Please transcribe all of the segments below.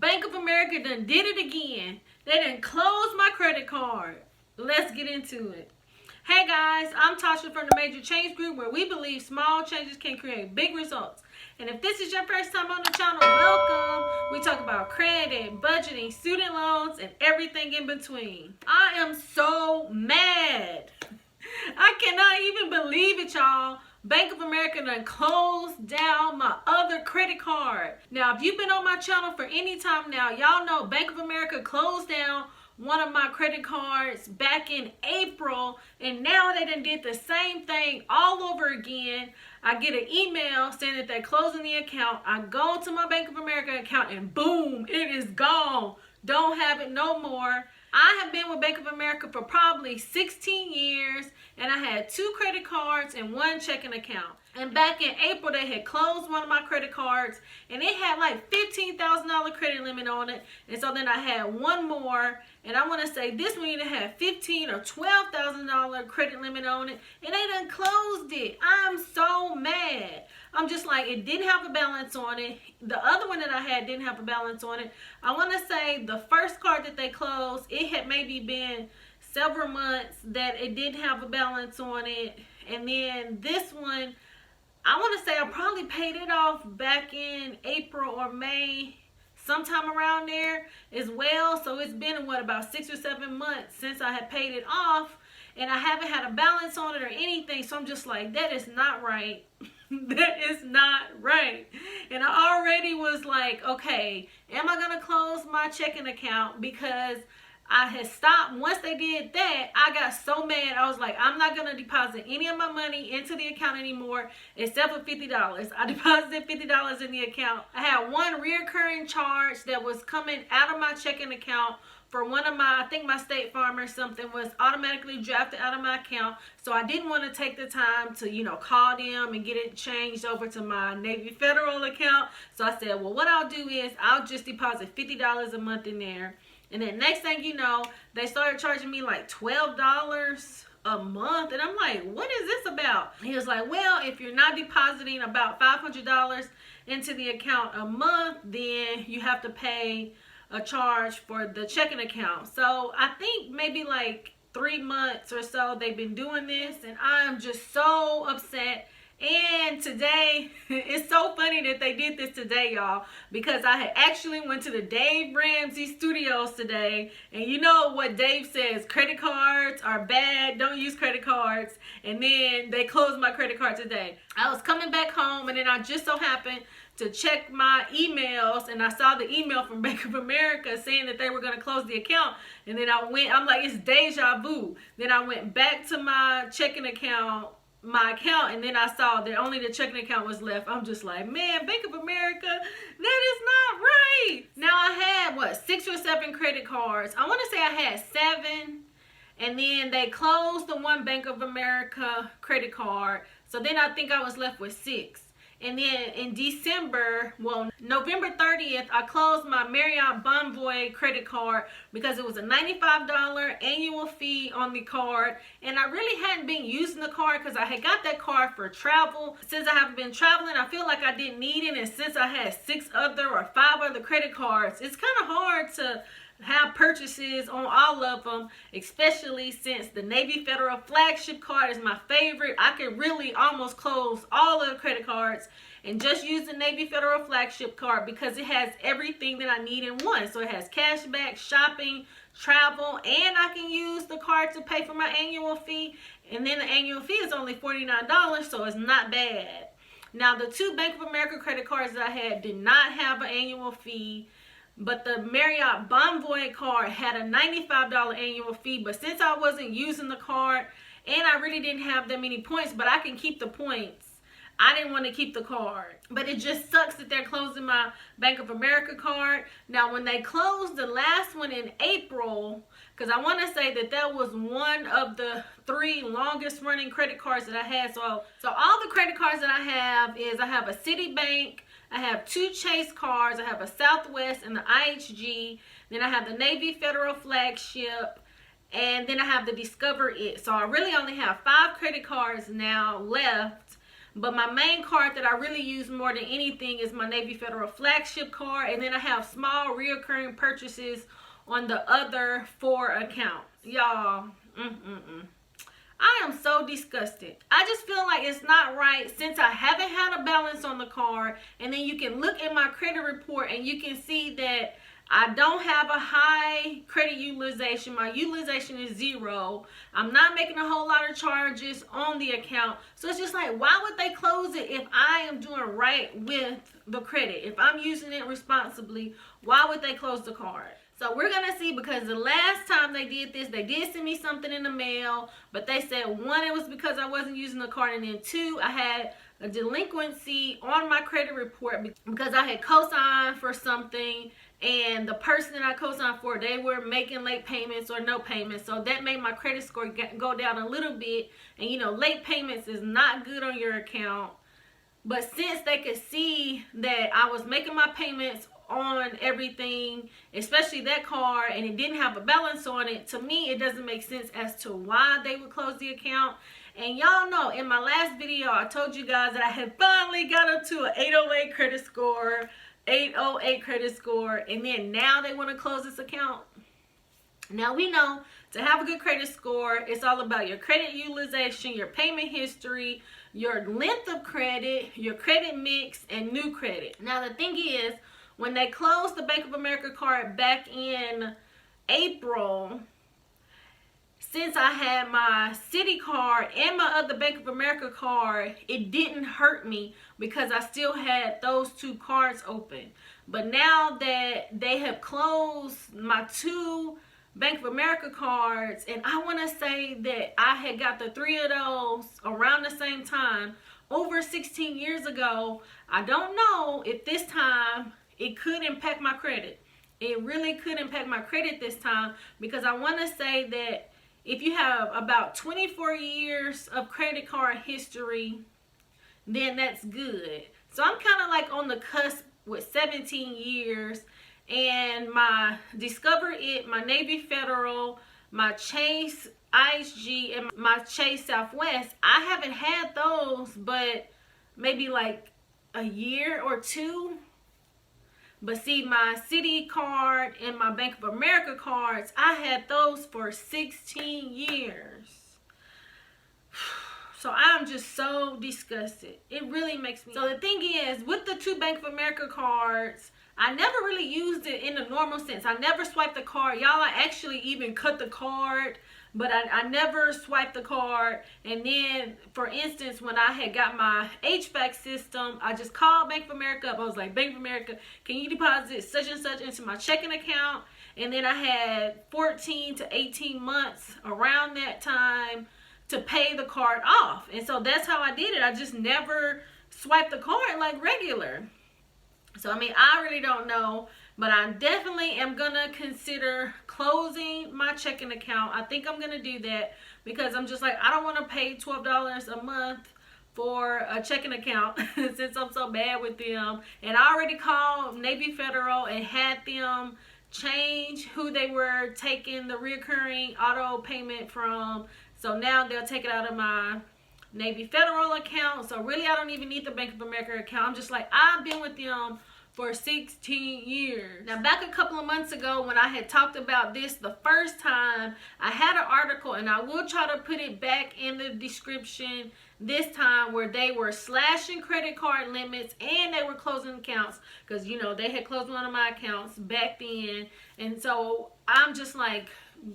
Bank of America done did it again. They done closed my credit card. Let's get into it. Hey guys, I'm Tasha from the Major Change Group, where we believe small changes can create big results. And if this is your first time on the channel, welcome. We talk about credit, budgeting, student loans, and everything in between. I am so mad. I cannot even believe it, y'all. Bank of America done closed down my other credit card. Now, if you've been on my channel for any time now, y'all know Bank of America closed down one of my credit cards back in April, and now they done did the same thing all over again. I get an email saying that they're closing the account. I go to my Bank of America account and boom, it is gone. Don't have it no more. I have been with Bank of America for probably 16 years, and I had 2 credit cards and 1 checking account. And back in April, they had closed one of my credit cards, and it had like $15,000 credit limit on it. And so then I had one more, and I want to say this one either had $15,000 or $12,000 credit limit on it, and they done closed it. I'm so mad. I'm just like, it didn't have a balance on it. The other one that I had didn't have a balance on it. I want to say the first card that they closed, it had maybe been several months that it didn't have a balance on it. And then this one, I want to say I probably paid it off back in April or May, sometime around there as well. So it's been, what, about 6 or 7 months since I had paid it off, and I haven't had a balance on it or anything. So I'm just like, that is not right. That is not right. And I already was like, okay, am I going to close my checking account? Because I had stopped. Once they did that, I got so mad. I was like, I'm not going to deposit any of my money into the account anymore except for $50. I deposited $50 in the account. I had one reoccurring charge that was coming out of my checking account for one of my, I think my State Farm or something was automatically drafted out of my account. So I didn't want to take the time to, call them and get it changed over to my Navy Federal account. So I said, well, what I'll do is I'll just deposit $50 a month in there. And then next thing you know, they started charging me like $12 a month. And I'm like, what is this about? He was like, well, if you're not depositing about $500 into the account a month, then you have to pay a charge for the checking account. So I think maybe like 3 months or so they've been doing this, and I'm just so upset. And today, it's so funny that they did this today, y'all, because I had actually went to the Dave Ramsey studios today, and you know what Dave says, credit cards are bad, don't use credit cards, and then they closed my credit card today. I was coming back home, and then I just so happened to check my emails, and I saw the email from Bank of America saying that they were going to close the account. And then I'm like, it's deja vu. Then I went back to my checking account, and then I saw that only the checking account was left. I'm just like, man, Bank of America, that is not right. Now I had 6 or 7 credit cards. I want to say I had 7, and then they closed the one Bank of America credit card. So then I think I was left with 6. And then in December, November 30th, I closed my Marriott Bonvoy credit card because it was a $95 annual fee on the card. And I really hadn't been using the card because I had got that card for travel. Since I haven't been traveling, I feel like I didn't need it. And since I had 6 other or 5 other credit cards, it's kind of hard to have purchases on all of them, especially since the Navy Federal flagship card is my favorite. I can really almost close all of the credit cards and just use the Navy Federal flagship card because it has everything that I need in one. So it has cash back, shopping, travel, and I can use the card to pay for my annual fee. And then the annual fee is only $49, so it's not bad. Now, the 2 Bank of America credit cards that I had did not have an annual fee. But the Marriott Bonvoy card had a $95 annual fee. But since I wasn't using the card and I really didn't have that many points, but I can keep the points, I didn't want to keep the card. But it just sucks that they're closing my Bank of America card. Now, when they closed the last one in April, because I want to say that that was one of the 3 longest running credit cards that I had. So all the credit cards that I have is I have a Citibank, I have 2 Chase cards, I have a Southwest and the IHG, then I have the Navy Federal flagship, and then I have the Discover It. So I really only have 5 credit cards now left. But my main card that I really use more than anything is my Navy Federal flagship card. And then I have small reoccurring purchases on the other 4 accounts. Y'all, I am so disgusted. I just feel like it's not right since I haven't had a balance on the card. And then you can look at my credit report and you can see that I don't have a high credit utilization. My utilization is 0. I'm not making a whole lot of charges on the account. So it's just like, why would they close it if I am doing right with the credit? If I'm using it responsibly, why would they close the card? So we're going to see, because the last time they did this, they did send me something in the mail. But they said, 1, it was because I wasn't using the card. And then 2, I had a delinquency on my credit report because I had co-signed for something. And the person that I co-signed for, they were making late payments or no payments. So that made my credit score go down a little bit. And, you know, late payments is not good on your account. But since they could see that I was making my payments on everything, especially that card, and it didn't have a balance on it, to me, it doesn't make sense as to why they would close the account. And y'all know, in my last video, I told you guys that I had finally got up to an 808 credit score. 808 credit score, and then now they want to close this account. Now we know to have a good credit score, it's all about your credit utilization, your payment history, your length of credit, your credit mix, and new credit. Now the thing is, when they closed the Bank of America card back in April, since I had my Citi card and my other Bank of America card, it didn't hurt me because I still had those 2 cards open. But now that they have closed my 2 Bank of America cards, and I want to say that I had got the 3 of those around the same time, over 16 years ago, I don't know if this time it could impact my credit. It really could impact my credit this time, because I want to say that if you have about 24 years of credit card history, then that's good. So I'm kind of like on the cusp with 17 years. And my Discover It, my Navy Federal, my Chase ISG, and my Chase Southwest, I haven't had those but maybe like a year or 2. But see, my Citi card and my Bank of America cards, I had those for 16 years. So I'm just so disgusted. It really makes me. So the thing is, with the 2 Bank of America cards, I never really used it in the normal sense. I never swiped the card. Y'all, I actually even cut the card, but I never swiped the card. And then, for instance, when I had got my HVAC system, I just called Bank of America up. I was like, Bank of America, can you deposit such and such into my checking account? And then I had 14 to 18 months around that time to pay the card off. And so that's how I did it. I just never swiped the card like regular. So, I mean, I really don't know, but I definitely am going to consider closing my checking account. I think I'm going to do that because I'm just like, I don't want to pay $12 a month for a checking account since I'm so bad with them. And I already called Navy Federal and had them change who they were taking the recurring auto payment from. So now they'll take it out of my Navy Federal account. So really, I don't even need the Bank of America account. I'm just like, I've been with them for 16 years. Now, back a couple of months ago when I had talked about this the first time, I had an article, and I will try to put it back in the description this time, where they were slashing credit card limits and they were closing accounts because, you know, they had closed one of my accounts back then. And so I'm just like,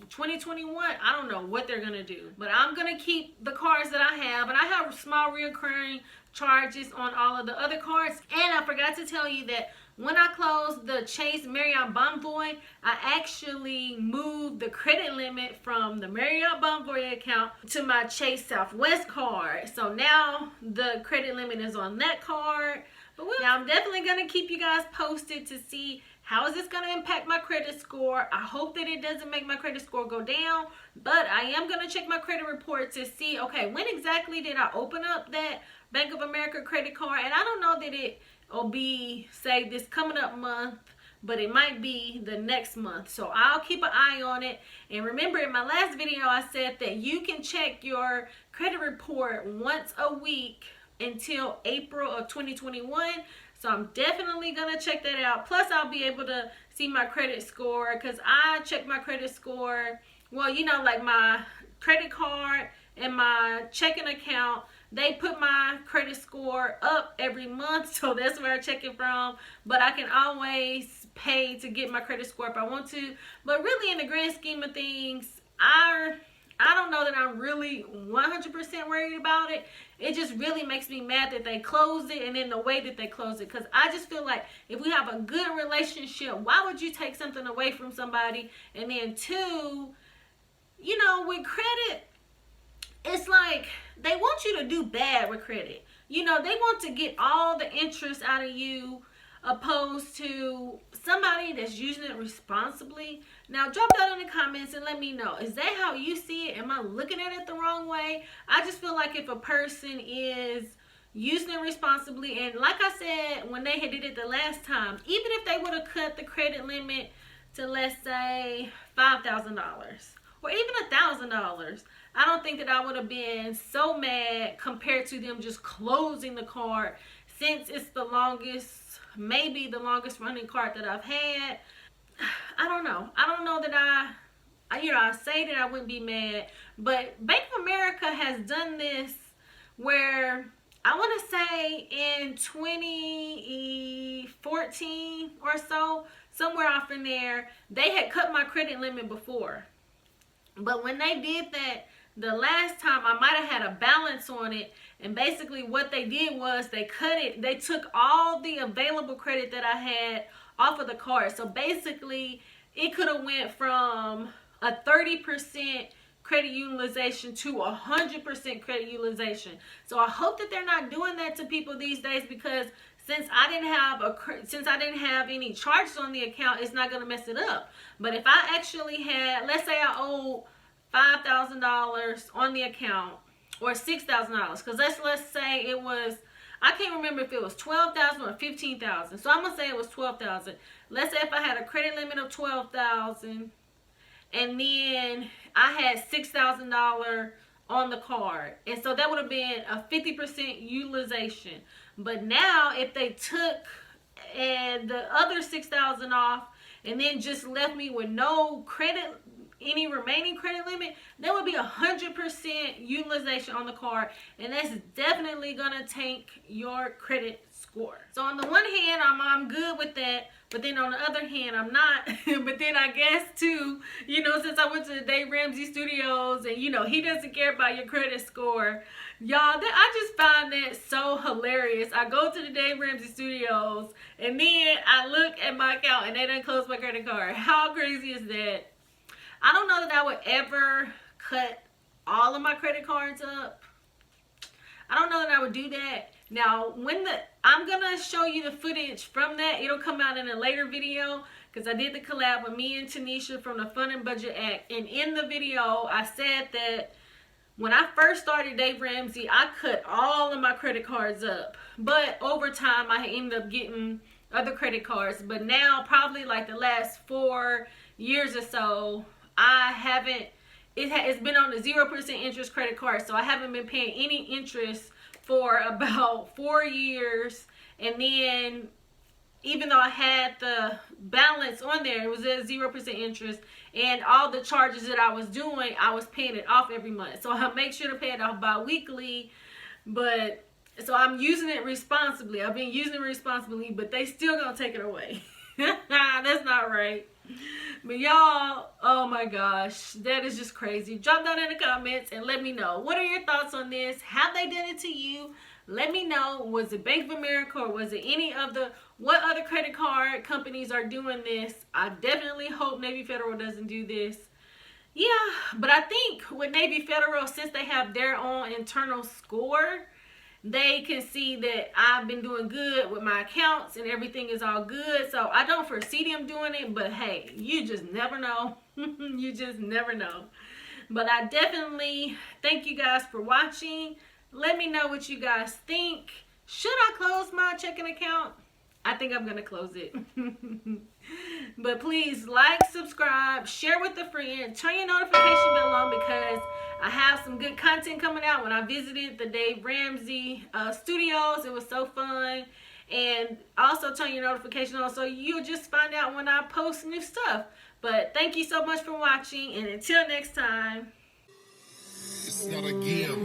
2021, I don't know what they're gonna do, but I'm gonna keep the cards that I have, and I have small recurring charges on all of the other cards. And I forgot to tell you that when I closed the Chase Marriott Bonvoy, I actually moved the credit limit from the Marriott Bonvoy account to my Chase Southwest card. So now the credit limit is on that card. But now I'm definitely gonna keep you guys posted to see how is this going to impact my credit score. I hope that it doesn't make my credit score go down, but I am going to check my credit report to see, okay, when exactly did I open up that Bank of America credit card? And I don't know that it will be, say, this coming up month, but it might be the next month. So I'll keep an eye on it. And remember, in my last video, I said that you can check your credit report once a week until April of 2021. So I'm definitely going to check that out. Plus, I'll be able to see my credit score, because I check my credit score. Well, you know, like my credit card and my checking account, they put my credit score up every month. So that's where I check it from. But I can always pay to get my credit score if I want to. But really, in the grand scheme of things, I don't know that I'm really 100% worried about it. It just really makes me mad that they closed it, and then the way that they closed it. Because I just feel like if we have a good relationship, why would you take something away from somebody? And then two, you know, with credit, it's like they want you to do bad with credit. You know, they want to get all the interest out of you, opposed to somebody that's using it responsibly. Now, drop that in the comments and let me know. Is that how you see it? Am I looking at it the wrong way? I just feel like if a person is using it responsibly, and like I said, when they had did it the last time, even if they would have cut the credit limit to, let's say, $5,000 or even $1,000, I don't think that I would have been so mad compared to them just closing the card, since it's the longest, maybe the longest running card that I've had. I don't know. I don't know that I say that I wouldn't be mad, but Bank of America has done this where I want to say in 2014 or so, somewhere off in there, they had cut my credit limit before. But when they did that the last time, I might have had a balance on it, and basically what they did was they cut it. They took all the available credit that I had off of the card. So basically, it could have went from a 30% credit utilization to 100% credit utilization. So I hope that they're not doing that to people these days, because since I didn't have any charges on the account, it's not going to mess it up. But if I actually had, let's say I owed $5,000 on the account, or $6,000, because let's say it was, I can't remember if it was $12,000 or $15,000. So I'm gonna say it was $12,000. Let's say if I had a credit limit of $12,000, and then I had $6,000 on the card, and so that would have been a 50% utilization. But now, if they took the other $6,000 off, and then just left me with no credit, any remaining credit limit, there would be 100% utilization on the card, and that's definitely gonna tank your credit score. So on the one hand, I'm good with that, but then on the other hand, I'm not. But then I guess too, you know, since I went to the Dave Ramsey Studios, and you know, he doesn't care about your credit score, y'all, I just find that so hilarious. I go to the Dave Ramsey Studios, and then I look at my account, and they done closed my credit card. How crazy is that? I don't know that I would ever cut all of my credit cards up. I don't know that I would do that. Now, I'm going to show you the footage from that. It'll come out in a later video, because I did the collab with me and Tanisha from the Fun and Budget Act. And in the video, I said that when I first started Dave Ramsey, I cut all of my credit cards up. But over time, I ended up getting other credit cards. But now, probably like the last 4 years or so, it's been on a 0% interest credit card, so I haven't been paying any interest for about 4 years. And then, even though I had the balance on there, it was at 0% interest, and all the charges that I was doing, I was paying it off every month. So I make sure to pay it off bi-weekly, but so I'm using it responsibly. I've been using it responsibly, but they still gonna take it away. That's not right. But y'all, oh my gosh, that is just crazy. Drop down in the comments and let me know. What are your thoughts on this? Have they done it to you? Let me know. Was it Bank of America, or was it any of what other credit card companies are doing this? I definitely hope Navy Federal doesn't do this. Yeah, but I think with Navy Federal, since they have their own internal score, they can see that I've been doing good with my accounts and everything is all good. So I don't foresee them doing it, but hey, you just never know. You just never know. But I definitely thank you guys for watching. Let me know what you guys think. Should I close my checking account? I think I'm going to close it. But But please like, subscribe, share with a friend, turn your notification bell on because I have some good content coming out. When I visited the Dave Ramsey studios, it was so fun. And also turn your notification on so you'll just find out when I post new stuff. But thank you so much for watching, and until next time. It's not a game.